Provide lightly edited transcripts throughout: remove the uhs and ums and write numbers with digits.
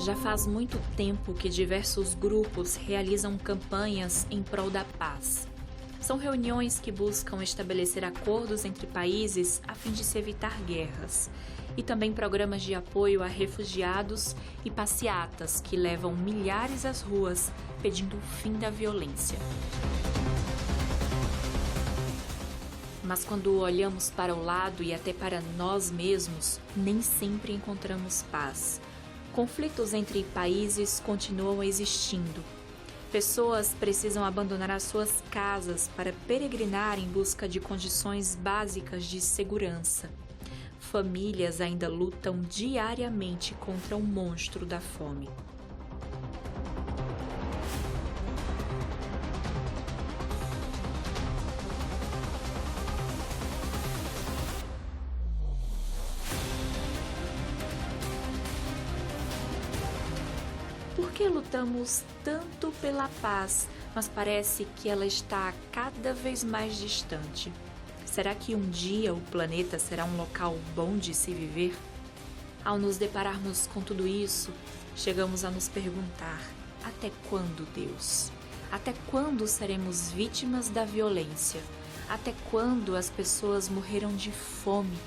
Já faz muito tempo que diversos grupos realizam campanhas em prol da paz. São reuniões que buscam estabelecer acordos entre países a fim de se evitar guerras. E também programas de apoio a refugiados e passeatas que levam milhares às ruas pedindo o fim da violência. Mas quando olhamos para o lado e até para nós mesmos, nem sempre encontramos paz. Conflitos entre países continuam existindo. Pessoas precisam abandonar as suas casas para peregrinar em busca de condições básicas de segurança. Famílias ainda lutam diariamente contra o monstro da fome. Por que lutamos tanto pela paz, mas parece que ela está cada vez mais distante? Será que um dia o planeta será um local bom de se viver? Ao nos depararmos com tudo isso, chegamos a nos perguntar: até quando, Deus? Até quando seremos vítimas da violência? Até quando as pessoas morrerão de fome?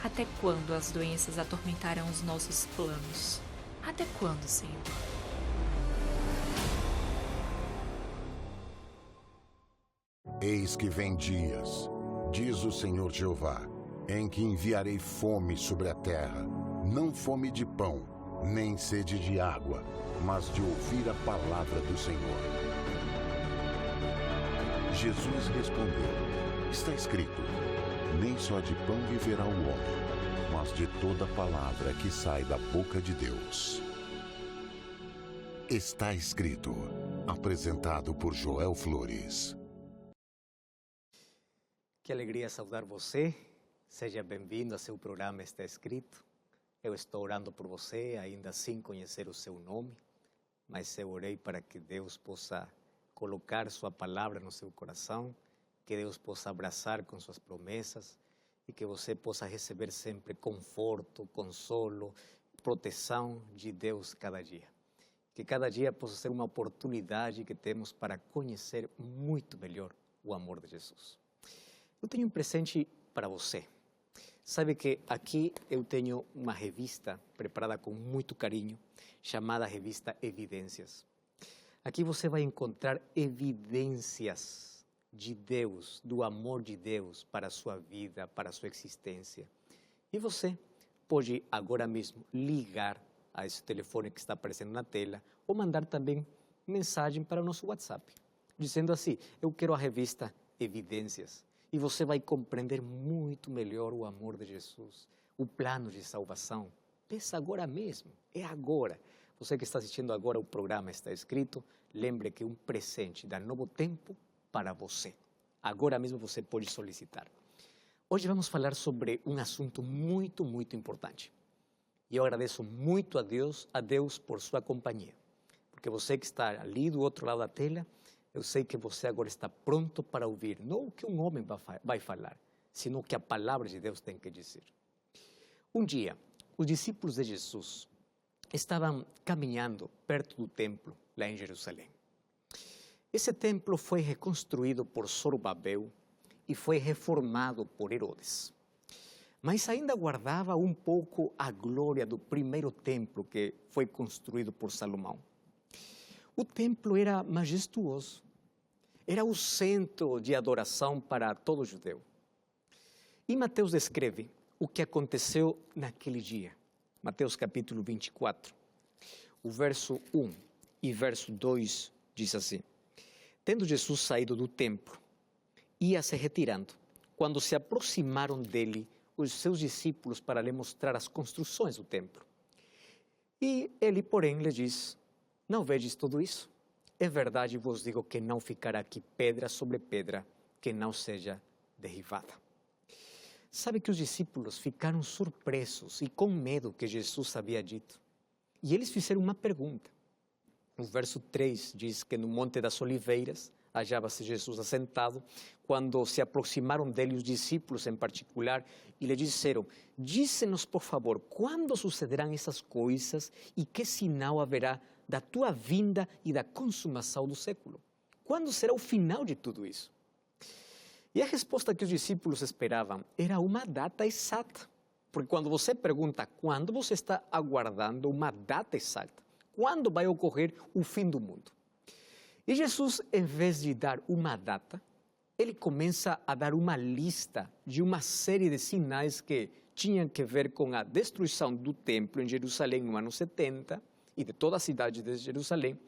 Até quando as doenças atormentarão os nossos planos? Até quando, Senhor? Eis que vem dias, diz o Senhor Jeová, em que enviarei fome sobre a terra, não fome de pão, nem sede de água, mas de ouvir a palavra do Senhor. Jesus respondeu: está escrito, nem só de pão viverá o homem, mas de toda palavra que sai da boca de Deus. Está escrito, apresentado por Joel Flores. Que alegria saudar você. Seja bem-vindo a seu programa Está Escrito. Eu estou orando por você, ainda sem conhecer o seu nome, mas eu orei para que Deus possa colocar sua palavra no seu coração, que Deus possa abraçar com suas promessas e que você possa receber sempre conforto, consolo, proteção de Deus cada dia. Que cada dia possa ser uma oportunidade que temos para conhecer muito melhor o amor de Jesus. Eu tenho um presente para você. Sabe que aqui eu tenho uma revista preparada com muito carinho, chamada Revista Evidências. Aqui você vai encontrar evidências de Deus, do amor de Deus para a sua vida, para a sua existência. E você pode agora mesmo ligar a esse telefone que está aparecendo na tela ou mandar também mensagem para o nosso WhatsApp, dizendo assim: eu quero a revista Evidências. E você vai compreender muito melhor o amor de Jesus, o plano de salvação. Peça agora mesmo, é agora. Você que está assistindo agora o programa Está Escrito, lembre que um presente da Novo Tempo para você. Agora mesmo você pode solicitar. Hoje vamos falar sobre um assunto muito importante. E eu agradeço muito a Deus por sua companhia. Porque você que está ali do outro lado da tela, eu sei que você agora está pronto para ouvir, não o que um homem vai falar, sino o que a palavra de Deus tem que dizer. Um dia, os discípulos de Jesus estavam caminhando perto do templo, lá em Jerusalém. Esse templo foi reconstruído por Zorobabel e foi reformado por Herodes. Mas ainda guardava um pouco a glória do primeiro templo que foi construído por Salomão. O templo era majestuoso, era o centro de adoração para todo judeu. E Mateus descreve o que aconteceu naquele dia. Mateus capítulo 24, o verso 1 e verso 2 diz assim: tendo Jesus saído do templo, ia se retirando, quando se aproximaram dele os seus discípulos para lhe mostrar as construções do templo. E ele, porém, lhe diz: não vedes tudo isso? É verdade, vos digo que não ficará aqui pedra sobre pedra que não seja derribada. Sabe que os discípulos ficaram surpresos e com medo que Jesus havia dito. E eles fizeram uma pergunta. O verso 3 diz que no Monte das Oliveiras, hallava-se Jesus assentado, quando se aproximaram dele os discípulos em particular e lhe disseram: dize-nos, por favor, quando sucederão essas coisas e que sinal haverá da tua vinda e da consumação do século? Quando será o final de tudo isso? E a resposta que os discípulos esperavam era uma data exata. Porque quando você pergunta quando, você está aguardando uma data exata. Quando vai ocorrer o fim do mundo? E Jesus, em vez de dar uma data, ele começa a dar uma lista de uma série de sinais que tinham que ver com a destruição do templo em Jerusalém no ano 70 e de toda a cidade de Jerusalém.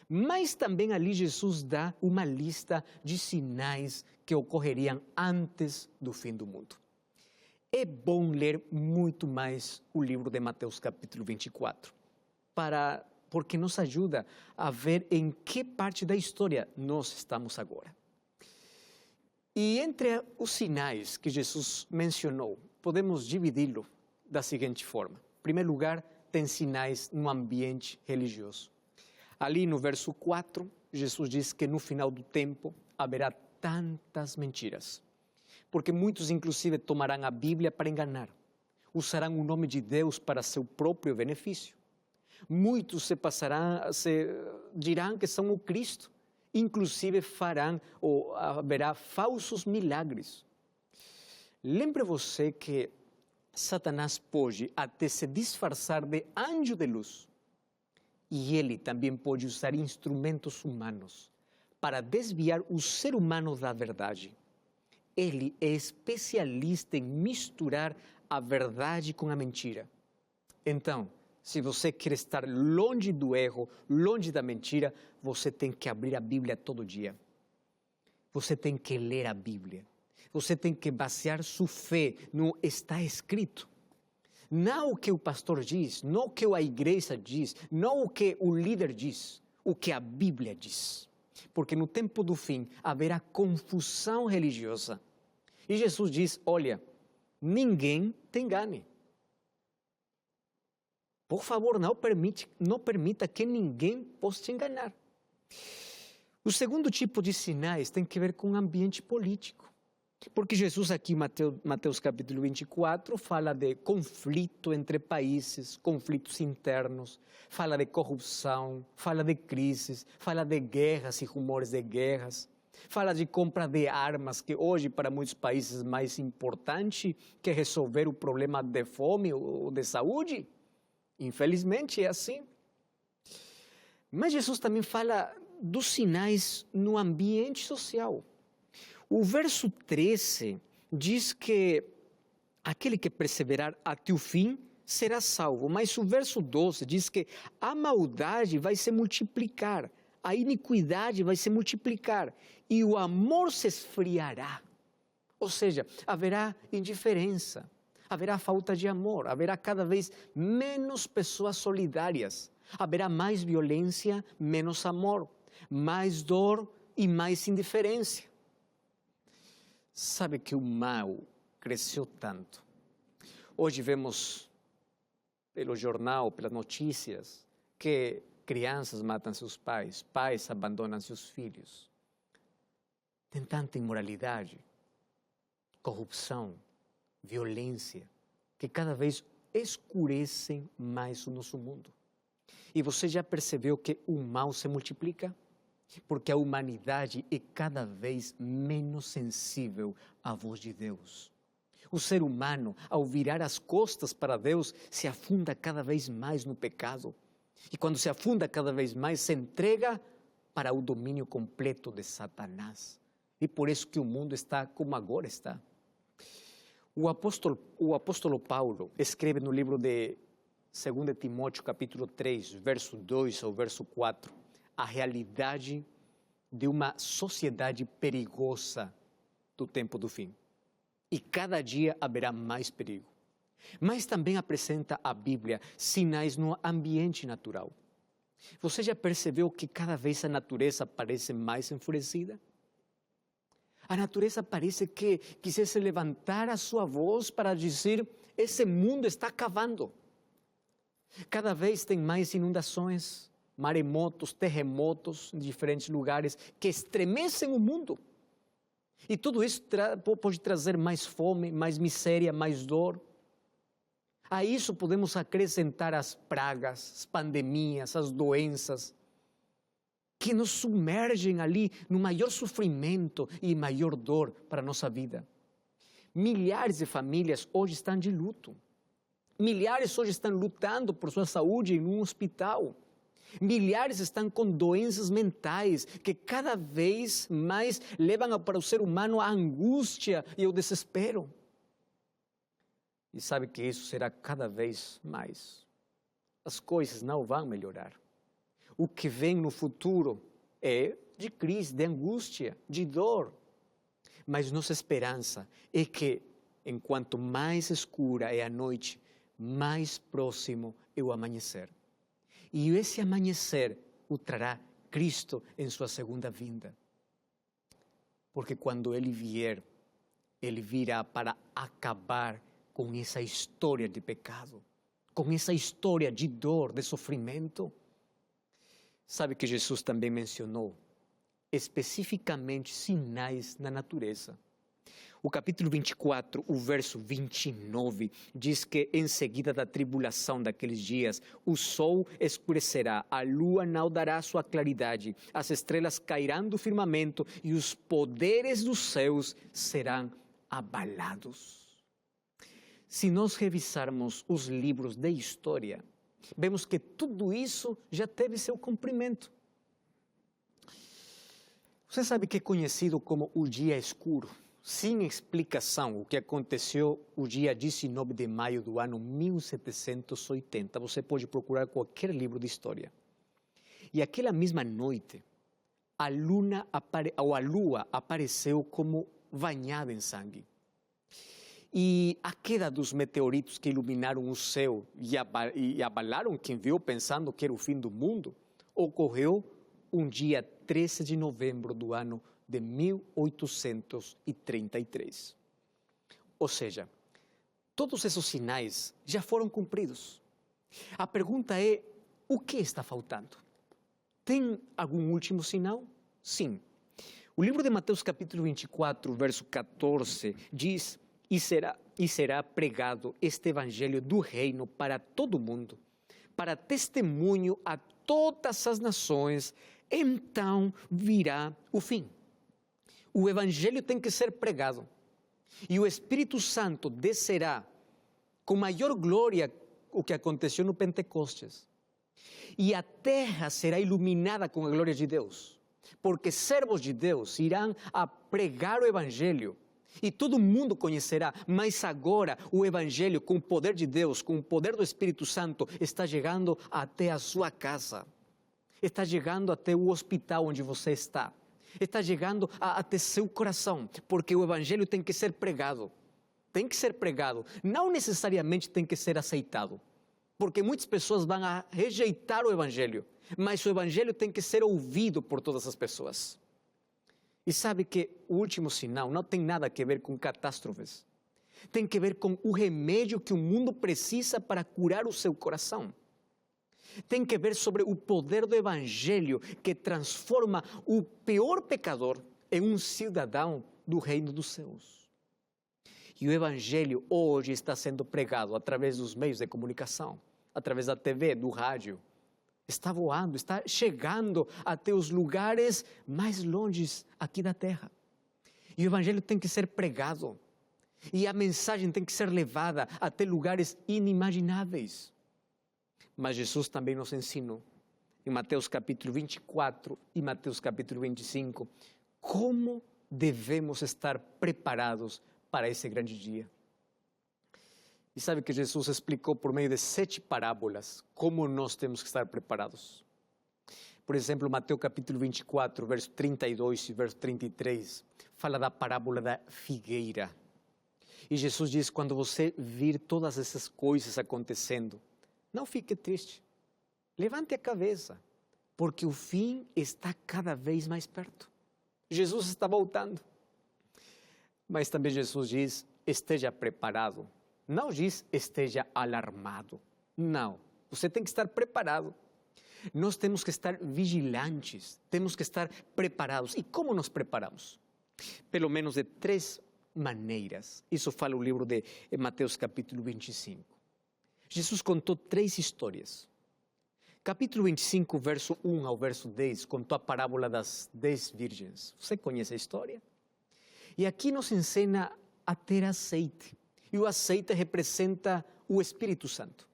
Mas também ali Jesus dá uma lista de sinais que ocorreriam antes do fim do mundo. É bom ler muito mais o livro de Mateus capítulo 24, porque nos ajuda a ver em que parte da história nós estamos agora. E entre os sinais que Jesus mencionou, podemos dividi-lo da seguinte forma. Em primeiro lugar, tem sinais no ambiente religioso. Ali no verso 4, Jesus diz que no final do tempo haverá tantas mentiras, porque muitos inclusive tomarão a Bíblia para enganar, usarão o nome de Deus para seu próprio benefício. Muitos dirão que são o Cristo, inclusive farão ou haverá falsos milagres. Lembre você que Satanás pode até se disfarçar de anjo de luz, e ele também pode usar instrumentos humanos para desviar o ser humano da verdade. Ele é especialista em misturar a verdade com a mentira. Então, se você quer estar longe do erro, longe da mentira, você tem que abrir a Bíblia todo dia. Você tem que ler a Bíblia. Você tem que basear sua fé no está escrito. Não o que o pastor diz, não o que a igreja diz, não o que o líder diz, o que a Bíblia diz. Porque no tempo do fim haverá confusão religiosa. E Jesus diz, olha, ninguém te engane. Por favor, não permita que ninguém possa te enganar. O segundo tipo de sinais tem que ver com o ambiente político. Porque Jesus aqui, Mateus capítulo 24, fala de conflito entre países, conflitos internos, fala de corrupção, fala de crises, fala de guerras e rumores de guerras, fala de compra de armas, que hoje para muitos países é mais importante que resolver o problema de fome ou de saúde. Infelizmente é assim. Mas Jesus também fala dos sinais no ambiente social. O verso 13 diz que aquele que perseverar até o fim será salvo. Mas o verso 12 diz que a maldade vai se multiplicar, a iniquidade vai se multiplicar e o amor se esfriará. Ou seja, haverá indiferença, haverá falta de amor, haverá cada vez menos pessoas solidárias, haverá mais violência, menos amor, mais dor e mais indiferença. Sabe que o mal cresceu tanto. Hoje vemos pelo jornal, pelas notícias, que crianças matam seus pais, pais abandonam seus filhos. Tem tanta imoralidade, corrupção, violência, que cada vez escurecem mais o nosso mundo. E você já percebeu que o mal se multiplica? Porque a humanidade é cada vez menos sensível à voz de Deus. O ser humano, ao virar as costas para Deus, se afunda cada vez mais no pecado. E quando se afunda cada vez mais, se entrega para o domínio completo de Satanás. E por isso que o mundo está como agora está. O apóstolo Paulo escreve no livro de 2 Timóteo, capítulo 3, verso 2 ao verso 4, a realidade de uma sociedade perigosa do tempo do fim. E cada dia haverá mais perigo. Mas também apresenta a Bíblia sinais no ambiente natural. Você já percebeu que cada vez a natureza parece mais enfurecida? A natureza parece que quisesse levantar a sua voz para dizer, esse mundo está acabando. Cada vez tem mais inundações, maremotos, terremotos em diferentes lugares que estremecem o mundo. E tudo isso pode trazer mais fome, mais miséria, mais dor. A isso podemos acrescentar as pragas, as pandemias, as doenças, que nos submergem ali no maior sofrimento e maior dor para a nossa vida. Milhares de famílias hoje estão de luto. Milhares hoje estão lutando por sua saúde em um hospital. Milhares estão com doenças mentais que cada vez mais levam para o ser humano a angústia e o desespero. E sabe que isso será cada vez mais. As coisas não vão melhorar. O que vem no futuro é de crise, de angústia, de dor. Mas nossa esperança é que, enquanto mais escura é a noite, mais próximo é o amanhecer. E esse amanhecer o trará Cristo em sua segunda vinda. Porque quando Ele vier, Ele virá para acabar com essa história de pecado, com essa história de dor, de sofrimento. Sabe que Jesus também mencionou especificamente sinais na natureza. O capítulo 24, o verso 29, diz que em seguida da tribulação daqueles dias, o sol escurecerá, a lua não dará sua claridade, as estrelas cairão do firmamento e os poderes dos céus serão abalados. Se nós revisarmos os livros de história, vemos que tudo isso já teve seu cumprimento. Você sabe que é conhecido como o dia escuro? Sem explicação, o que aconteceu o dia 19 de maio do ano 1780. Você pode procurar qualquer livro de história. E aquela mesma noite, a lua apareceu como banhada em sangue. E a queda dos meteoritos que iluminaram o céu e abalaram quem viu pensando que era o fim do mundo, ocorreu um dia 13 de novembro do ano de 1833. Ou seja, todos esses sinais já foram cumpridos. A pergunta é, o que está faltando? Tem algum último sinal? Sim. O livro de Mateus capítulo 24, verso 14, diz: E será pregado este evangelho do reino para todo mundo, para testemunho a todas as nações, então virá o fim. O evangelho tem que ser pregado e o Espírito Santo descerá com maior glória o que aconteceu no Pentecostes. E a terra será iluminada com a glória de Deus, porque servos de Deus irão a pregar o evangelho e todo mundo conhecerá, mas agora o evangelho com o poder de Deus, com o poder do Espírito Santo, está chegando até a sua casa, está chegando até o hospital onde você está, está chegando até seu coração, porque o evangelho tem que ser pregado, não necessariamente tem que ser aceitado, porque muitas pessoas vão a rejeitar o evangelho, mas o evangelho tem que ser ouvido por todas as pessoas. E sabe que o último sinal não tem nada a ver com catástrofes. Tem que ver com o remédio que o mundo precisa para curar o seu coração. Tem que ver sobre o poder do evangelho que transforma o pior pecador em um cidadão do reino dos céus. E o evangelho hoje está sendo pregado através dos meios de comunicação, através da TV, do rádio. Está voando, está chegando até os lugares mais longes aqui da terra. E o evangelho tem que ser pregado. E a mensagem tem que ser levada até lugares inimagináveis. Mas Jesus também nos ensinou, em Mateus capítulo 24 e Mateus capítulo 25, como devemos estar preparados para esse grande dia. E sabe que Jesus explicou por meio de 7 parábolas como nós temos que estar preparados. Por exemplo, Mateus capítulo 24, verso 32 e verso 33, fala da parábola da figueira. E Jesus diz, quando você vir todas essas coisas acontecendo, não fique triste, levante a cabeça, porque o fim está cada vez mais perto. Jesus está voltando. Mas também Jesus diz, esteja preparado. Não diz esteja alarmado. Não, você tem que estar preparado. Nós temos que estar vigilantes, temos que estar preparados. E como nos preparamos? Pelo menos de 3 maneiras. Isso fala o livro de Mateus capítulo 25. Jesus contou 3 histórias. Capítulo 25, verso 1 ao verso 10, contou a parábola das 10 virgens. Você conhece a história? E aqui nos ensina a ter azeite. E o azeite representa o Espírito Santo.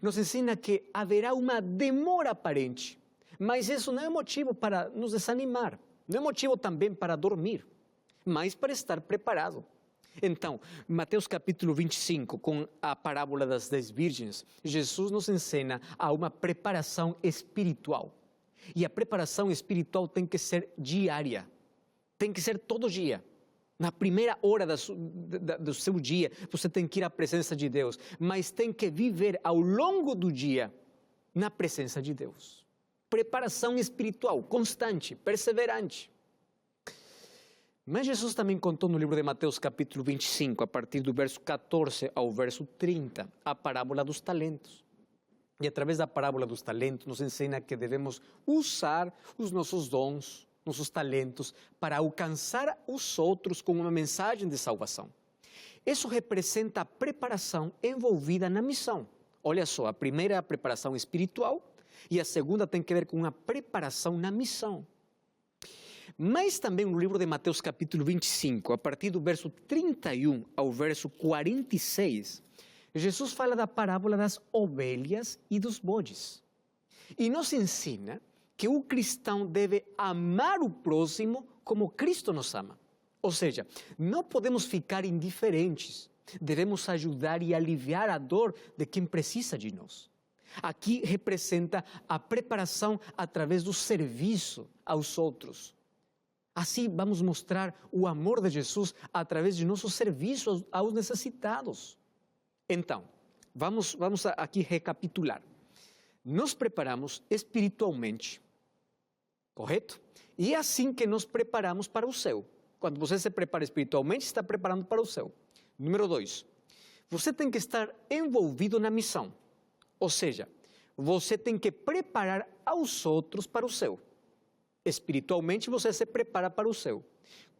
Nos ensina que haverá uma demora aparente, mas isso não é motivo para nos desanimar, não é motivo também para dormir, mas para estar preparado. Então, Mateus capítulo 25, com a parábola das 10 virgens, Jesus nos ensina a uma preparação espiritual. E a preparação espiritual tem que ser diária, tem que ser todo dia. Na primeira hora do seu dia, você tem que ir à presença de Deus, mas tem que viver ao longo do dia na presença de Deus. Preparação espiritual, constante, perseverante. Mas Jesus também contou no livro de Mateus capítulo 25, a partir do verso 14 ao verso 30, a parábola dos talentos. E através da parábola dos talentos nos ensina que devemos usar os nossos dons, nossos talentos, para alcançar os outros com uma mensagem de salvação. Isso representa a preparação envolvida na missão. Olha só, a primeira é a preparação espiritual e a segunda tem que ver com a preparação na missão. Mas também no livro de Mateus capítulo 25, a partir do verso 31 ao verso 46, Jesus fala da parábola das ovelhas e dos bodes. E nos ensina que o cristão deve amar o próximo como Cristo nos ama. Ou seja, não podemos ficar indiferentes, devemos ajudar e aliviar a dor de quem precisa de nós. Aqui representa a preparação através do serviço aos outros. Assim vamos mostrar o amor de Jesus através de nosso serviço aos necessitados. Então, vamos aqui recapitular. Nos preparamos espiritualmente, correto? E é assim que nos preparamos para o céu. Quando você se prepara espiritualmente, está preparando para o céu. Número 2, você tem que estar envolvido na missão. Ou seja, você tem que preparar aos outros para o céu. Espiritualmente, você se prepara para o céu.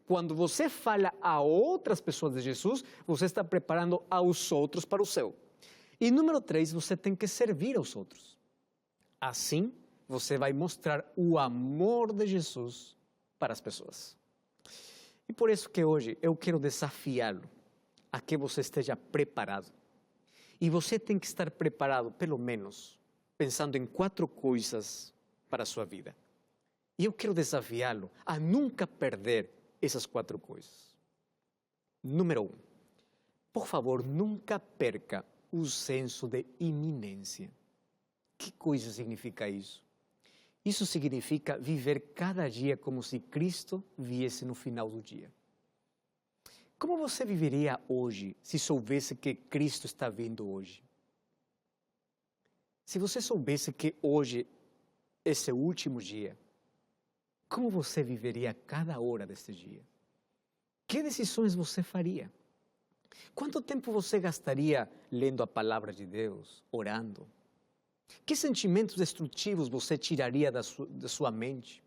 Quando você fala a outras pessoas de Jesus, você está preparando aos outros para o céu. E número 3, você tem que servir aos outros. Assim, você vai mostrar o amor de Jesus para as pessoas. E por isso que hoje eu quero desafiá-lo a que você esteja preparado. E você tem que estar preparado, pelo menos, pensando em 4 coisas para a sua vida. E eu quero desafiá-lo a nunca perder essas 4 coisas. Número 1, por favor, nunca perca o senso de iminência. Que coisa significa isso? Isso significa viver cada dia como se Cristo viesse no final do dia. Como você viveria hoje se soubesse que Cristo está vindo hoje? Se você soubesse que hoje é seu último dia, como você viveria cada hora desse dia? Que decisões você faria? Quanto tempo você gastaria lendo a palavra de Deus, orando? Que sentimentos destrutivos você tiraria da sua mente?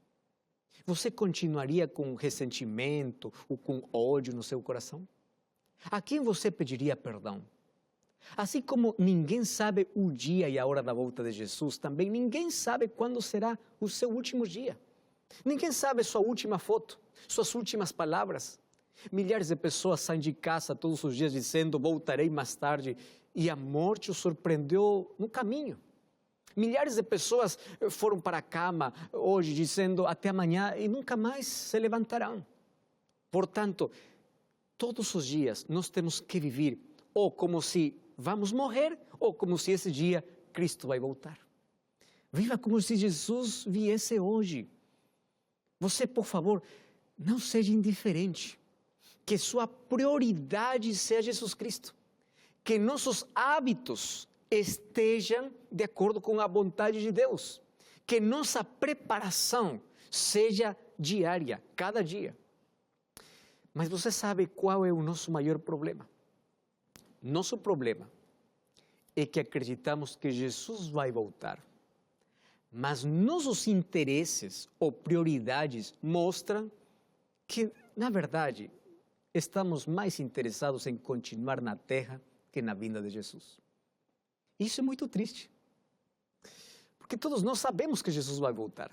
Você continuaria com ressentimento ou com ódio no seu coração? A quem você pediria perdão? Assim como ninguém sabe o dia e a hora da volta de Jesus, também ninguém sabe quando será o seu último dia. Ninguém sabe sua última foto, suas últimas palavras. Milhares de pessoas saem de casa todos os dias dizendo voltarei mais tarde e a morte os surpreendeu no caminho. Milhares de pessoas foram para a cama hoje dizendo até amanhã e nunca mais se levantarão. Portanto, todos os dias nós temos que viver ou como se vamos morrer ou como se esse dia Cristo vai voltar. Viva como se Jesus viesse hoje. Você, por favor, não seja indiferente. Que sua prioridade seja Jesus Cristo. Que nossos hábitos estejam de acordo com a vontade de Deus. Que nossa preparação seja diária, cada dia. Mas você sabe qual é o nosso maior problema? Nosso problema é que acreditamos que Jesus vai voltar, mas nossos interesses ou prioridades mostram que, na verdade, estamos mais interessados em continuar na terra que na vinda de Jesus. Isso é muito triste, porque todos nós sabemos que Jesus vai voltar,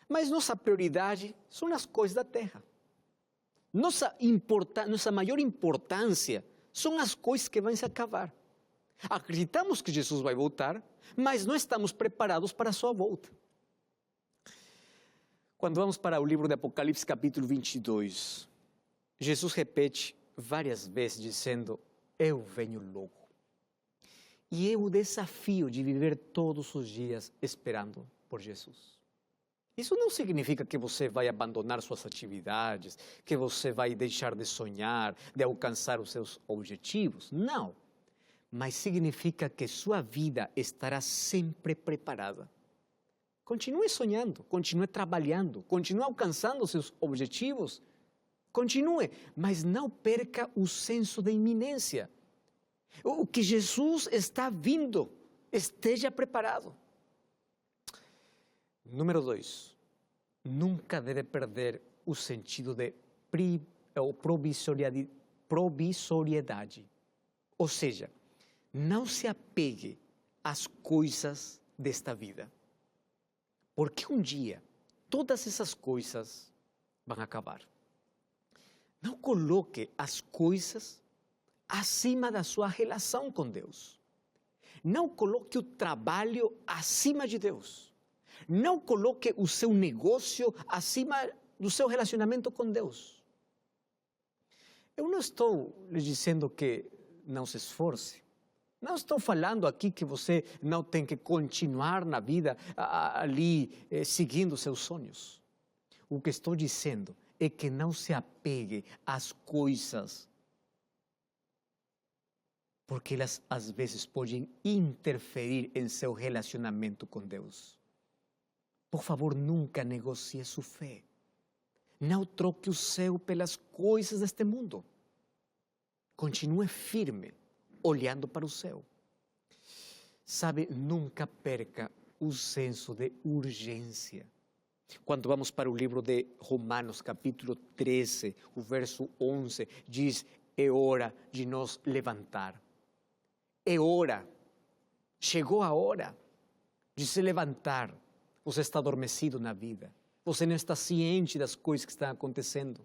mas nossa prioridade são as coisas da terra. Nossa maior importância são as coisas que vão se acabar. Acreditamos que Jesus vai voltar, mas não estamos preparados para a sua volta. Quando vamos para o livro de Apocalipse, capítulo 22, Jesus repete várias vezes dizendo: eu venho logo. E é o desafio de viver todos os dias esperando por Jesus. Isso não significa que você vai abandonar suas atividades, que você vai deixar de sonhar, de alcançar os seus objetivos. Não. Mas significa que sua vida estará sempre preparada. Continue sonhando, continue trabalhando, continue alcançando os seus objetivos. Continue, mas não perca o senso de iminência. O que Jesus está vindo, esteja preparado. Número 2, nunca deve perder o sentido de provisoriedade. Ou seja, não se apegue às coisas desta vida. Porque um dia, todas essas coisas vão acabar. Não coloque as coisas acima da sua relação com Deus. Não coloque o trabalho acima de Deus. Não coloque o seu negócio acima do seu relacionamento com Deus. Eu não estou lhe dizendo que não se esforce. Não estou falando aqui que você não tem que continuar na vida ali seguindo seus sonhos. O que estou dizendo é que não se apegue às coisas, porque elas às vezes podem interferir em seu relacionamento com Deus. Por favor, nunca negocie sua fé. Não troque o céu pelas coisas deste mundo. Continue firme, olhando para o céu. Sabe, nunca perca o senso de urgência. Quando vamos para o livro de Romanos, capítulo 13, o verso 11, diz: é hora de nos levantar. É hora, chegou a hora de se levantar. Você está adormecido na vida. Você não está ciente das coisas que estão acontecendo.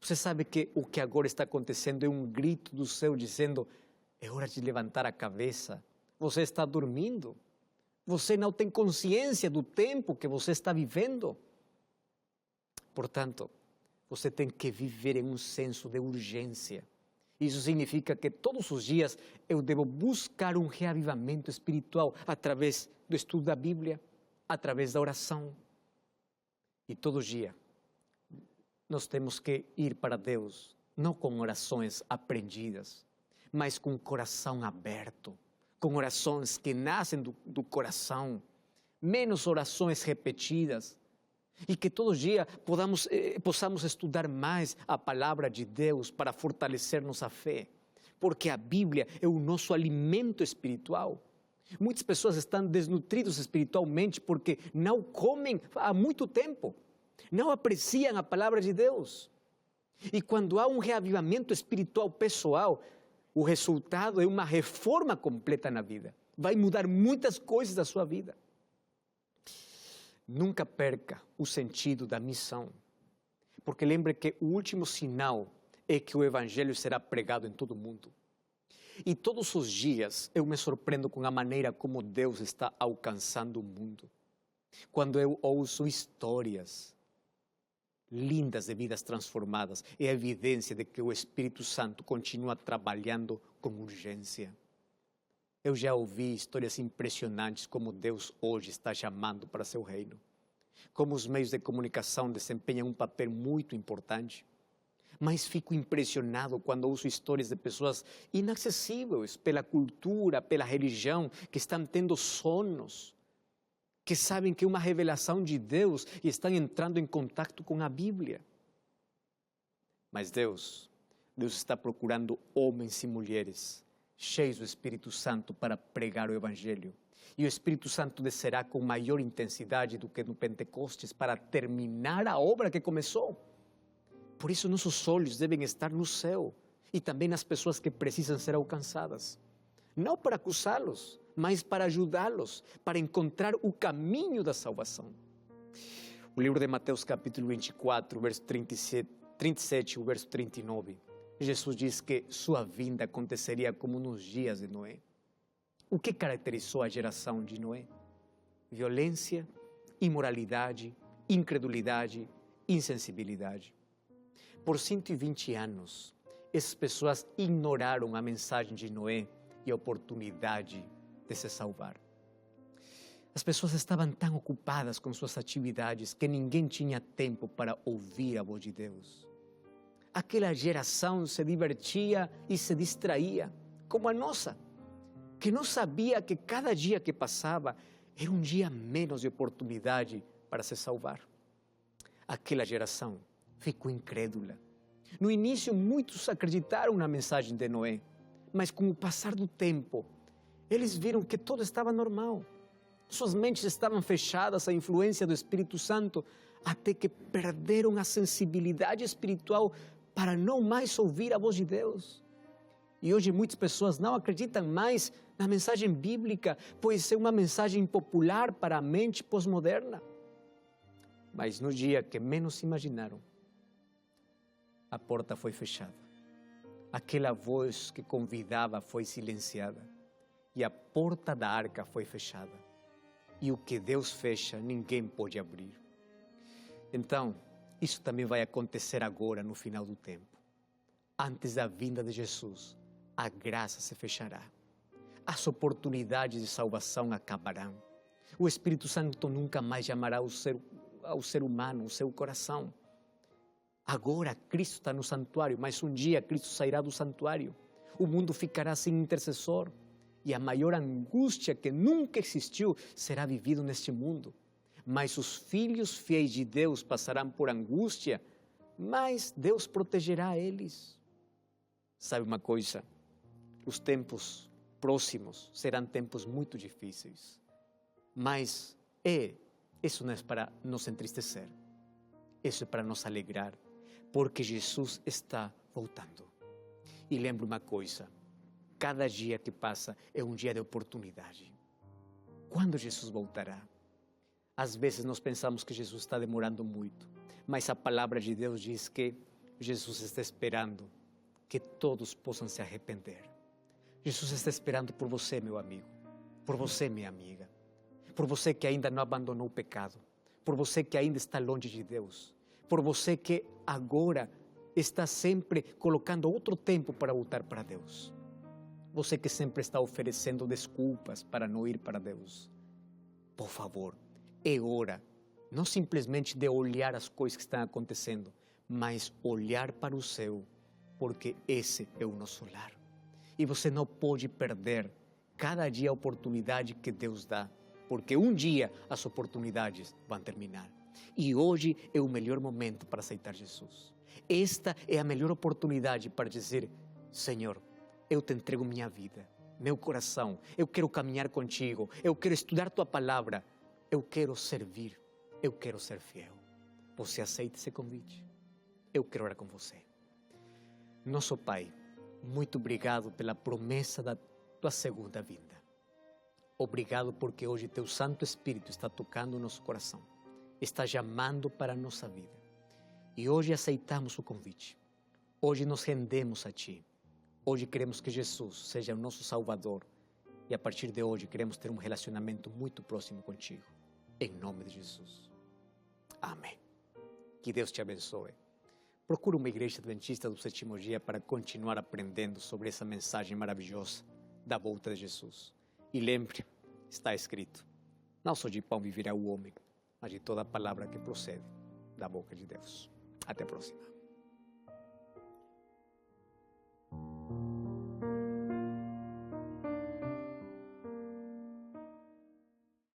Você sabe que o que agora está acontecendo é um grito do céu dizendo: é hora de levantar a cabeça. Você está dormindo. Você não tem consciência do tempo que você está vivendo. Portanto, você tem que viver em um senso de urgência. Isso significa que todos os dias eu devo buscar um reavivamento espiritual através do estudo da Bíblia, através da oração. E todo dia nós temos que ir para Deus, não com orações aprendidas, mas com o coração aberto, com orações que nascem do coração, menos orações repetidas, e que todo dia possamos estudar mais a palavra de Deus para fortalecer nossa fé, porque a Bíblia é o nosso alimento espiritual. Muitas pessoas estão desnutridas espiritualmente porque não comem há muito tempo, não apreciam a palavra de Deus. E quando há um reavivamento espiritual pessoal, o resultado é uma reforma completa na vida. Vai mudar muitas coisas da sua vida. Nunca perca o sentido da missão, porque lembre que o último sinal é que o Evangelho será pregado em todo o mundo. E todos os dias eu me surpreendo com a maneira como Deus está alcançando o mundo. Quando eu ouço histórias lindas de vidas transformadas, é a evidência de que o Espírito Santo continua trabalhando com urgência. Eu já ouvi histórias impressionantes como Deus hoje está chamando para seu reino. Como os meios de comunicação desempenham um papel muito importante. Mas fico impressionado quando ouço histórias de pessoas inacessíveis pela cultura, pela religião, que estão tendo sonhos, que sabem que é uma revelação de Deus e estão entrando em contato com a Bíblia. Mas Deus está procurando homens e mulheres cheios do Espírito Santo para pregar o Evangelho E o Espírito Santo descerá com maior intensidade do que no Pentecostes para terminar a obra que começou. Por isso, nossos olhos devem estar no céu e também nas pessoas que precisam ser alcançadas. Não para acusá-los, mas para ajudá-los, para encontrar o caminho da salvação. O livro de Mateus, capítulo 24, verso 37, o verso 39, Jesus diz que sua vinda aconteceria como nos dias de Noé. O que caracterizou a geração de Noé? Violência, imoralidade, incredulidade, insensibilidade. Por 120 anos, essas pessoas ignoraram a mensagem de Noé e a oportunidade de se salvar. As pessoas estavam tão ocupadas com suas atividades que ninguém tinha tempo para ouvir a voz de Deus. Aquela geração se divertia e se distraía, como a nossa, que não sabia que cada dia que passava era um dia menos de oportunidade para se salvar. Aquela geração ficou incrédula. No início, muitos acreditaram na mensagem de Noé, mas com o passar do tempo, eles viram que tudo estava normal. Suas mentes estavam fechadas à influência do Espírito Santo, até que perderam a sensibilidade espiritual para não mais ouvir a voz de Deus. E hoje muitas pessoas não acreditam mais na mensagem bíblica, pois é uma mensagem popular para a mente pós-moderna. Mas no dia que menos imaginaram, a porta foi fechada. Aquela voz que convidava foi silenciada e a porta da arca foi fechada. E o que Deus fecha, ninguém pode abrir. Então, isso também vai acontecer agora no final do tempo. Antes da vinda de Jesus, a graça se fechará. As oportunidades de salvação acabarão. O Espírito Santo nunca mais chamará ao ser humano, o seu coração. Agora Cristo está no santuário, mas um dia Cristo sairá do santuário. O mundo ficará sem intercessor. E a maior angústia que nunca existiu será vivido neste mundo. Mas os filhos fiéis de Deus passarão por angústia, mas Deus protegerá eles. Sabe uma coisa? Os tempos próximos serão tempos muito difíceis. Mas isso não é para nos entristecer. Isso é para nos alegrar, porque Jesus está voltando. E lembre uma coisa. Cada dia que passa é um dia de oportunidade. Quando Jesus voltará? Às vezes nós pensamos que Jesus está demorando muito, mas a palavra de Deus diz que Jesus está esperando que todos possam se arrepender. Jesus está esperando por você, meu amigo, por você, minha amiga, por você que ainda não abandonou o pecado, por você que ainda está longe de Deus, por você que agora está sempre colocando outro tempo para voltar para Deus. Você que sempre está oferecendo desculpas para não ir para Deus. Por favor, é hora, não simplesmente de olhar as coisas que estão acontecendo, mas olhar para o céu, porque esse é o nosso lar. E você não pode perder cada dia a oportunidade que Deus dá, porque um dia as oportunidades vão terminar. E hoje é o melhor momento para aceitar Jesus. Esta é a melhor oportunidade para dizer: Senhor, eu te entrego minha vida, meu coração, eu quero caminhar contigo, eu quero estudar tua palavra, eu quero servir, eu quero ser fiel. Você aceita esse convite? Eu quero orar com você. Nosso Pai, muito obrigado pela promessa da tua segunda vinda. Obrigado porque hoje teu Santo Espírito está tocando o nosso coração, está chamando para a nossa vida. E hoje aceitamos o convite, hoje nos rendemos a Ti. Hoje queremos que Jesus seja o nosso Salvador e a partir de hoje queremos ter um relacionamento muito próximo contigo. Em nome de Jesus. Amém. Que Deus te abençoe. Procure uma igreja adventista do sétimo dia para continuar aprendendo sobre essa mensagem maravilhosa da volta de Jesus. E lembre, está escrito: não só de pão viverá o homem, mas de toda palavra que procede da boca de Deus. Até a próxima.